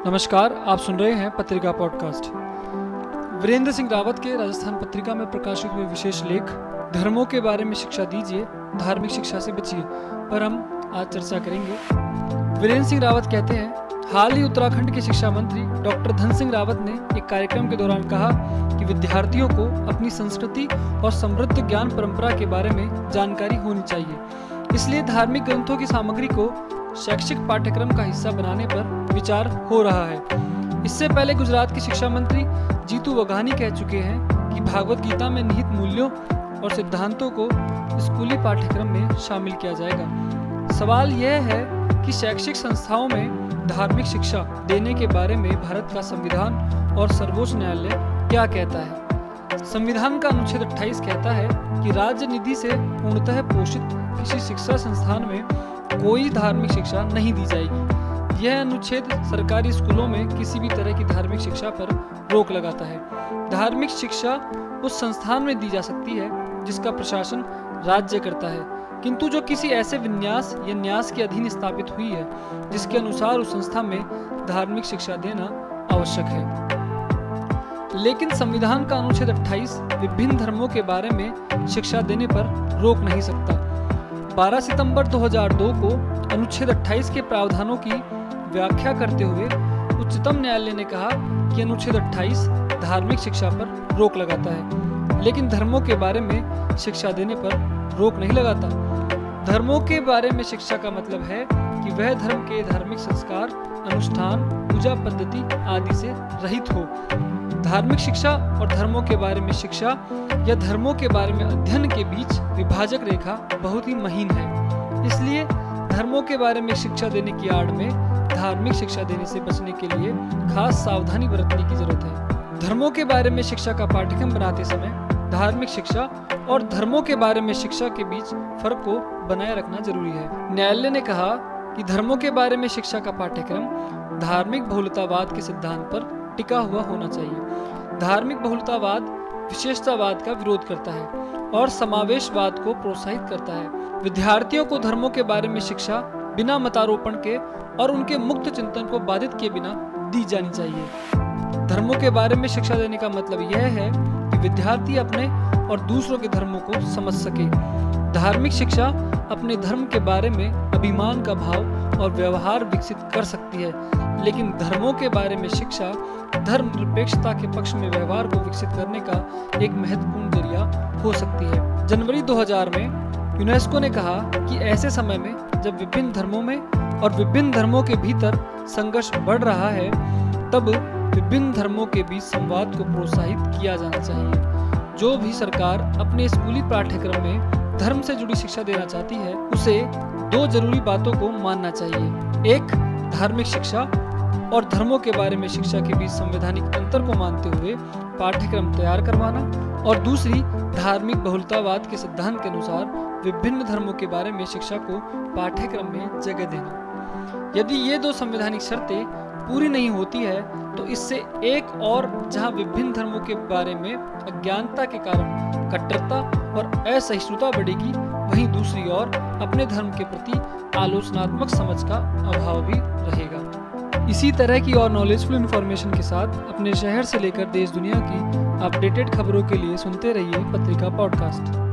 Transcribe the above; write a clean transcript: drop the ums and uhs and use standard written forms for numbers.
नमस्कार, आप सुन रहे हैं पत्रिका पॉडकास्ट। वीरेंद्र सिंह रावत के राजस्थान पत्रिका में प्रकाशित हुए विशेष लेख धर्मों के बारे में शिक्षा दीजिए, धार्मिक शिक्षा से बचिए पर हम आज चर्चा करेंगे। वीरेंद्र सिंह रावत कहते हैं, हाल ही उत्तराखंड के शिक्षा मंत्री डॉक्टर धन सिंह रावत ने एक कार्यक्रम के दौरान कहा कि विद्यार्थियों को अपनी संस्कृति और समृद्ध ज्ञान परंपरा के बारे में जानकारी होनी चाहिए, इसलिए धार्मिक ग्रंथों की सामग्री को शैक्षिक पाठ्यक्रम का हिस्सा बनाने पर विचार हो रहा है। इससे पहले गुजरात के शिक्षा मंत्री जीतू वघानी कह चुके हैं कि भागवत गीता में निहित मूल्यों और सिद्धांतों को स्कूली पाठ्यक्रम में शामिल किया जाएगा। सवाल यह है कि शैक्षिक संस्थाओं में धार्मिक शिक्षा देने के बारे में भारत का संविधान और सर्वोच्च न्यायालय क्या कहता है। संविधान का अनुच्छेद 28 कहता है कि राज्य निधि से पूर्णतः पोषित किसी शिक्षा संस्थान में कोई धार्मिक शिक्षा नहीं दी जाएगी। यह अनुच्छेद सरकारी स्कूलों में किसी भी तरह की धार्मिक शिक्षा पर रोक लगाता है। धार्मिक शिक्षा उस संस्थान में दी जा सकती है जिसका प्रशासन राज्य करता है, किंतु जो किसी ऐसे विन्यास या न्यास के अधीन स्थापित हुई है जिसके अनुसार उस संस्था में धार्मिक शिक्षा देना आवश्यक है। लेकिन संविधान का अनुच्छेद 28 विभिन्न धर्मों के बारे में शिक्षा देने पर रोक नहीं सकता। 12 सितंबर 2002 को अनुच्छेद 28 के प्रावधानों की व्याख्या करते हुए उच्चतम न्यायालय ने कहा कि अनुच्छेद 28 धार्मिक शिक्षा पर रोक लगाता है, लेकिन धर्मों के बारे में शिक्षा देने पर रोक नहीं लगाता। धर्मों के बारे में शिक्षा का मतलब है कि वह धर्म के धार्मिक संस्कार, अनुष्ठान, पूजा पद्धति आदि से रहित हो। धार्मिक शिक्षा और धर्मों के बारे में शिक्षा या धर्मों के बारे में अध्ययन के बीच विभाजक रेखा बहुत ही महीन है। इसलिए धर्मों के बारे में शिक्षा देने की आड़ में धार्मिक शिक्षा देने से बचने के लिए खास सावधानी बरतने की जरूरत है। धर्मों के बारे में शिक्षा का पाठ्यक्रम बनाते समय धार्मिक शिक्षा और धर्मों के बारे में शिक्षा के बीच फर्क को बनाए रखना जरूरी है। न्यायालय ने कहा कि धर्मों के बारे में शिक्षा का पाठ्यक्रम धार्मिक बहुलतावाद के सिद्धांत पर टिका हुआ होना चाहिए। धार्मिक बहुलतावाद विशेषतावाद का विरोध करता है और समावेशवाद को प्रोत्साहित करता है। विद्यार्थियों को धर्मों के बारे में शिक्षा बिना मतारोपण के और उनके मुक्त चिंतन को बाधित किए बिना दी जानी चाहिए। धर्मों के बारे में शिक्षा देने का मतलब यह है कि विद्यार्थी अपने और दूसरों के धर्मों को समझ सके। धार्मिक शिक्षा अपने धर्म के बारे में अभिमान का भाव और व्यवहार विकसित कर सकती है, लेकिन धर्मों के बारे में शिक्षा धर्मनिरपेक्षता के पक्ष में व्यवहार को विकसित करने का एक महत्वपूर्ण जरिया हो सकती है। जनवरी 2000 में यूनेस्को ने कहा कि ऐसे समय में जब विभिन्न धर्मों में और विभिन्न धर्मों के भीतर संघर्ष बढ़ रहा है, तब विभिन्न धर्मों के बीच संवाद को प्रोत्साहित किया जाना चाहिए। जो भी सरकार अपने स्कूली पाठ्यक्रम में धर्म से जुड़ी शिक्षा देना चाहती है, उसे दो जरूरी बातों को मानना चाहिए। एक, धार्मिक शिक्षा और धर्मों के बारे में शिक्षा के बीच संवैधानिक अंतर को मानते हुए पाठ्यक्रम तैयार करवाना, और दूसरी, धार्मिक बहुलतावाद के सिद्धांत के अनुसार विभिन्न धर्मों के बारे में शिक्षा को पाठ्यक्रम में जगह देना। यदि ये दो संवैधानिक शर्तें पूरी नहीं होती है तो इससे एक और, जहां विभिन्न धर्मों के बारे में अज्ञानता के कारण कट्टरता और असहिष्णुता बढ़ेगी, वहीं दूसरी ओर अपने धर्म के प्रति आलोचनात्मक समझ का अभाव भी रहेगा। इसी तरह की और नॉलेजफुल इन्फॉर्मेशन के साथ अपने शहर से लेकर देश दुनिया की अपडेटेड खबरों के लिए सुनते रहिए पत्रिका पॉडकास्ट।